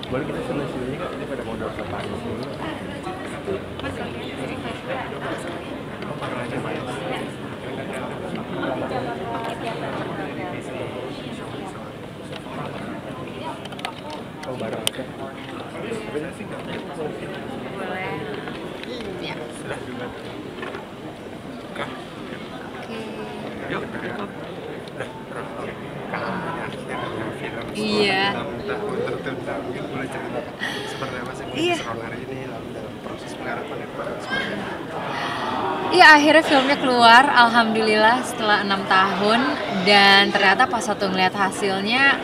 Boleh kita simulasinya nggak? Ini pada modal apa di sini? Oh bareng aja. Benar sih nggak? Boleh. Ya. Sudah juga. Kah? Oke. Yuk ikut. Udah terlalu kangen film. Iya. Tahun tertunda mungkin boleh cerita seperti apa sih Iya. keseruan hari ini lalu dalam proses penggarapan itu seperti apa? Iya, akhirnya filmnya keluar, alhamdulillah setelah 6 tahun. Dan ternyata pas waktu ngeliat hasilnya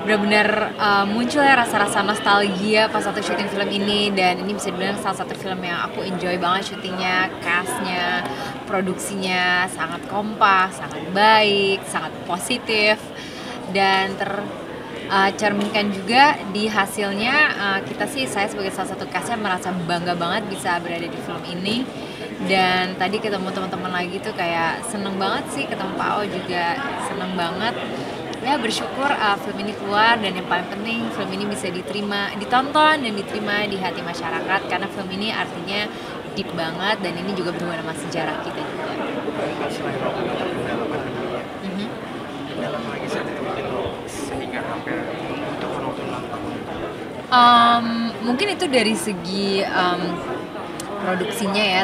benar-benar muncul ya rasa-rasa nostalgia pas waktu syuting film ini. Dan ini bisa dibilang salah satu film yang aku enjoy banget syutingnya, castnya, produksinya sangat kompak, sangat baik, sangat positif. Dan cerminkan juga di hasilnya. Saya sebagai salah satu castnya merasa bangga banget bisa berada di film ini. Dan tadi ketemu teman-teman lagi tuh kayak seneng banget sih, ketemu Pak O juga seneng banget ya, bersyukur film ini keluar. Dan yang paling penting film ini bisa ditonton dan diterima di hati masyarakat, karena film ini artinya deep banget dan ini juga berhubungan sama sejarah kita juga. Selain kendala pandemi ya, dalam lagi saat itu sehingga hampir untuk menonton 6 tahun itu. Mungkin itu dari segi produksinya ya,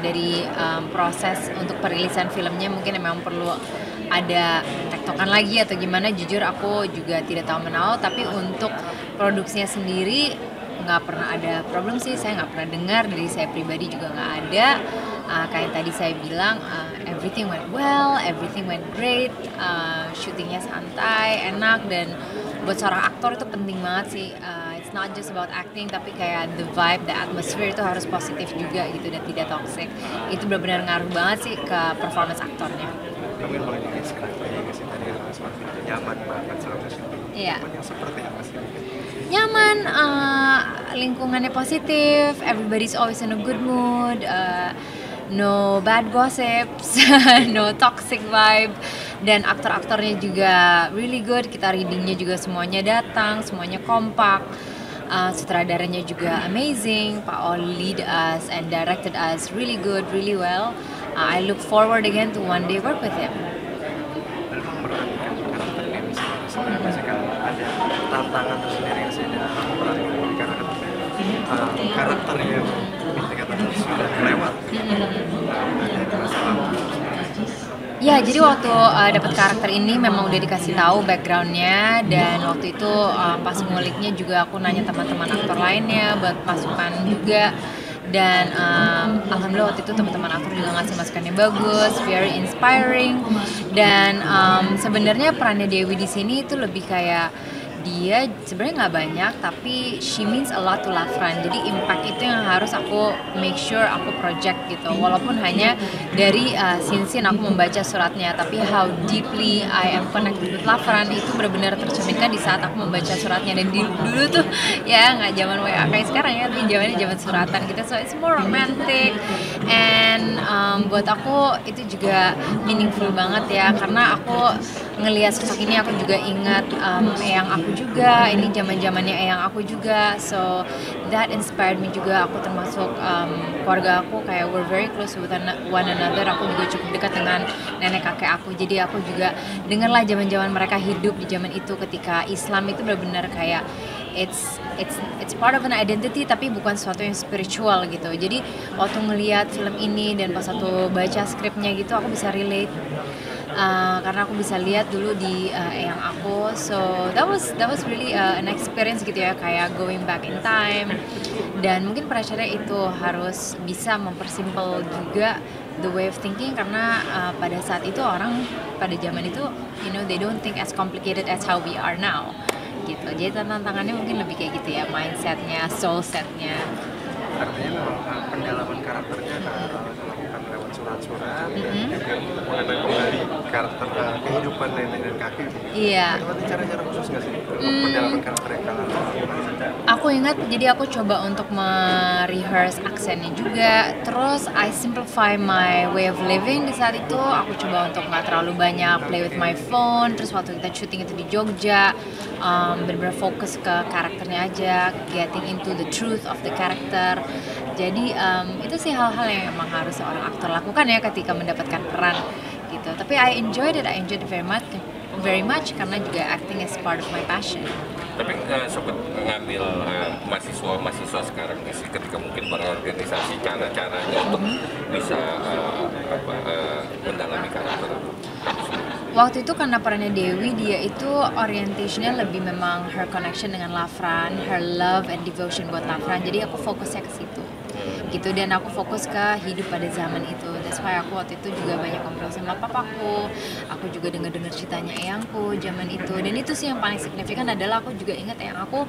dari proses untuk perilisan filmnya mungkin memang perlu ada tektokan lagi atau gimana, jujur aku juga tidak tahu menau. Tapi untuk produksinya sendiri nggak pernah ada problem sih, saya nggak pernah dengar, dari saya pribadi juga nggak ada. Kayak tadi saya bilang, everything went well, everything went great, syutingnya santai, enak. Dan buat seorang aktor itu penting banget sih, it's not just about acting, tapi kayak the vibe, the atmosphere itu harus positif juga gitu dan tidak toxic. Itu benar-benar ngaruh banget sih ke performance aktornya. Mungkin boleh di-describe aja nggak sih tadi seperti itu, nyaman banget selama syuting. Iya. Nyaman yang seperti apa sih? Nyaman, lingkungannya positif, everybody's always in a good mood, no bad gossips, no toxic vibe. Dan aktor-aktornya juga really good, kita readingnya juga semuanya datang, semuanya kompak. Sutradaranya juga amazing, Pak O lead us and directed us really good, really well. I look forward again to one day work with him. Lalu memperhatikan karakternya misalnya sebenarnya sih kan ada tantangan tersendiri yang saya dalam memperhatikan ini karena kan karakternya bisa dikatakan sudah lewat. Ada masalah. Ya, jadi waktu dapat karakter ini memang udah dikasih tahu backgroundnya. Dan waktu itu pas nguliknya juga aku nanya teman-teman aktor lainnya buat masukan juga. Dan alhamdulillah waktu itu teman-teman aktor juga ngasih masukan yang bagus, very inspiring. Dan sebenarnya perannya Dewi di sini itu lebih kayak dia sebenarnya nggak banyak, tapi she means a lot to Lafran. Jadi impact itu yang harus aku make sure aku project gitu. Walaupun hanya dari scene aku membaca suratnya, tapi how deeply I am connected with Lafran itu benar-benar tercerminkan di saat aku membaca suratnya. Dan dulu tuh ya nggak zaman WA kayak sekarang ya, tapi zaman suratan gitu. So it's more romantic and buat aku itu juga meaningful banget ya, karena aku ngelihat sosok ini aku juga ingat eyang aku juga, ini zaman-zamannya eyang aku juga. So that inspired me juga. Aku termasuk keluarga aku kayak we're very close with one another. Aku juga cukup dekat dengan nenek kakek aku. Jadi aku juga dengarlah zaman-zaman mereka hidup di zaman itu, ketika Islam itu benar-benar kayak it's part of an identity, tapi bukan sesuatu yang spiritual gitu. Jadi waktu ngelihat film ini dan pas waktu baca skripnya gitu, aku bisa relate. Karena aku bisa lihat dulu di eyang aku. So that was really an experience gitu ya, kayak going back in time. Dan mungkin pressure-nya itu harus bisa mempersimple juga the way of thinking, karena pada saat itu orang pada zaman itu they don't think as complicated as how we are now gitu. Jadi tantangannya mungkin lebih kayak gitu ya, mindsetnya, soul setnya. Artinya memang pendalaman karakternya dilakukan lewat surat-surat dan juga mengenai kembali karakter kehidupan nenek dan kakek. Iya. Ada cara-cara khusus nggak sih untuk pendalaman karakter yang kalah? Aku ingat, jadi aku coba untuk merehearse aksennya juga. Terus I simplify my way of living di saat itu. Aku coba untuk nggak terlalu banyak play with my phone. Terus waktu kita syuting itu di Jogja, benar-benar fokus ke karakternya aja, getting into the truth of the character. Jadi itu sih hal-hal yang emang harus seorang aktor lakukan ya ketika mendapatkan peran gitu. Tapi I enjoyed it very much karena juga acting is part of my passion. Tapi sempat ngambil mahasiswa sekarang sih ketika mungkin berorganisasi cara-caranya untuk bisa mendalami karakter. Waktu itu karena perannya Dewi, dia itu orientationnya lebih memang her connection dengan Lafran, her love and devotion buat Lafran. Jadi aku fokusnya ke situ gitu, dan aku fokus ke hidup pada zaman itu. That's why aku waktu itu juga banyak ngobrol sama papaku, aku juga dengar ceritanya eyangku zaman itu. Dan itu sih yang paling signifikan adalah aku juga ingat eyang aku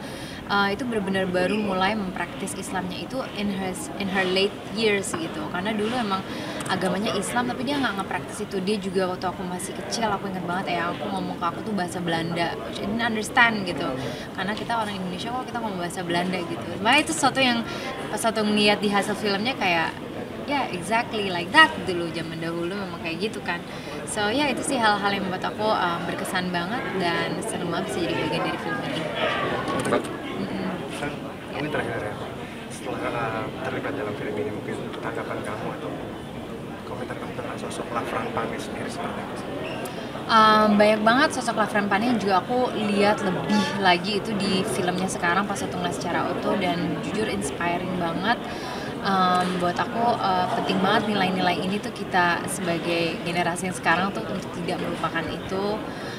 itu benar-benar baru mulai mempraktis Islamnya itu in her late years gitu. Karena dulu emang agamanya Islam tapi dia nggak ngepraktis itu. Dia juga waktu aku masih kecil, aku ingat banget eyang aku ngomong ke aku tuh bahasa Belanda, which I didn't understand gitu. Karena kita orang Indonesia kok kita ngomong bahasa Belanda gitu. Makanya itu sesuatu yang pas waktu ngeliat di hasil filmnya kayak ya exactly like that dulu zaman dahulu memang kayak gitu kan. So ya itu sih hal-hal yang membuat aku berkesan banget dan seneng banget bisa jadi bagian dari film ini. Mungkin terakhir ya, setelah terlibat dalam film ini mungkin tanggapan kamu atau komentar kamu tentang sosok Lafran Pane sendiri seperti apa sih? Banyak banget sosok Lafran Pane yang juga aku lihat lebih lagi itu di filmnya sekarang pas aku ngeliat secara utuh, dan jujur inspiring banget. Buat aku penting banget nilai-nilai ini tuh kita sebagai generasi yang sekarang tuh untuk tidak melupakan itu.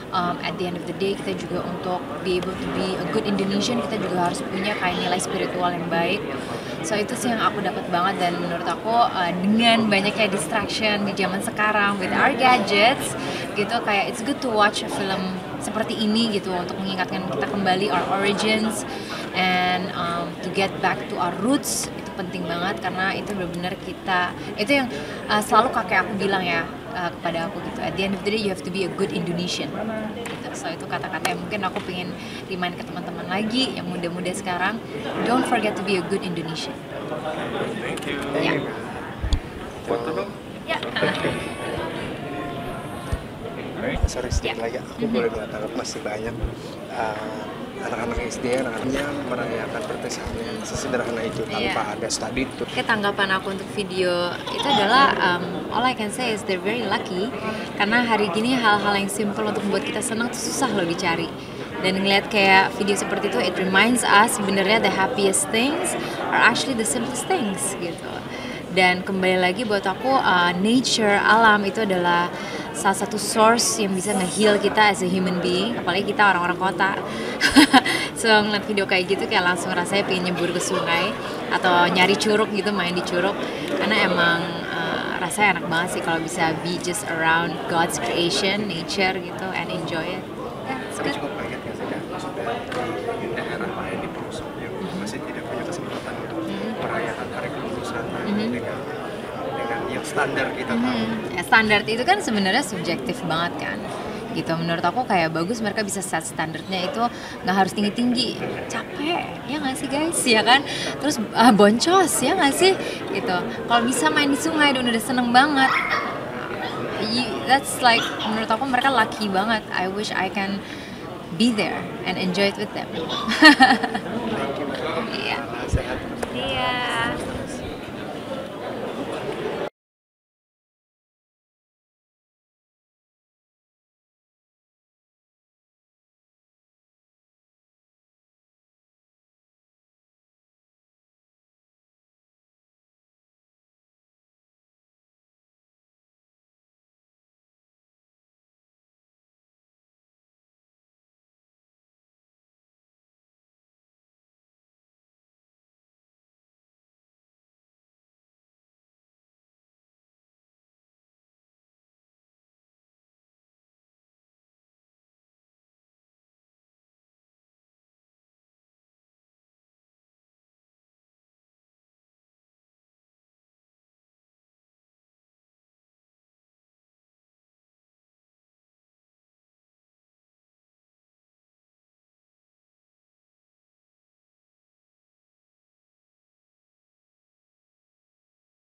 At the end of the day kita juga untuk be able to be a good Indonesian, kita juga harus punya kayak nilai spiritual yang baik. So itu sih yang aku dapat banget, dan menurut aku dengan banyaknya distraction di zaman sekarang with our gadgets gitu, kayak it's good to watch a film seperti ini gitu untuk mengingatkan kita kembali our origins and to get back to our roots. Itu penting banget karena itu benar-benar kita, itu yang selalu kakek aku bilang ya kepada aku gitu, at the end of the day you have to be a good Indonesian gitu. So itu kata-kata yang mungkin aku pengen remind ke teman-teman lagi yang muda-muda sekarang, don't forget to be a good Indonesian. Thank you. Ya. Foto dong. Ya. Sorry sedikit lagi, aku boleh mengatakan masih banyak anak-anak SD, anak-anaknya merayakan perpisahannya sesederhana itu tanpa ada study tour. Kayak tanggapan aku untuk video itu adalah all I can say is they're very lucky, karena hari gini hal-hal yang simple untuk membuat kita senang tuh susah loh dicari. Dan ngeliat kayak video seperti itu, it reminds us sebenarnya the happiest things are actually the simplest things gitu. Dan kembali lagi buat aku nature, alam itu adalah salah satu source yang bisa nge-heal kita as a human being, apalagi kita orang-orang kota. So ngeliat video kayak gitu kayak langsung rasanya pengen nyebur ke sungai atau nyari curug gitu, main di curug, karena emang rasanya enak banget sih kalau bisa be just around God's creation, nature gitu, and enjoy it. Yeah, it's Tapi good. cukup banyak ya sudah di daerah lain di pelosok yang masih tidak punya kesempatan untuk merayakan hari kelulusan dengan yang standar kita tahu. Ya, standar itu kan sebenarnya subjektif banget kan gitu. Menurut aku kayak bagus mereka bisa set standarnya itu nggak harus tinggi-tinggi, capek ya nggak sih guys, ya kan, terus boncos ya nggak sih gitu. Kalau bisa main di sungai dan udah seneng banget, that's like, menurut aku mereka lucky banget. I wish I can be there and enjoy it with them. Iya. Sehat. Iya.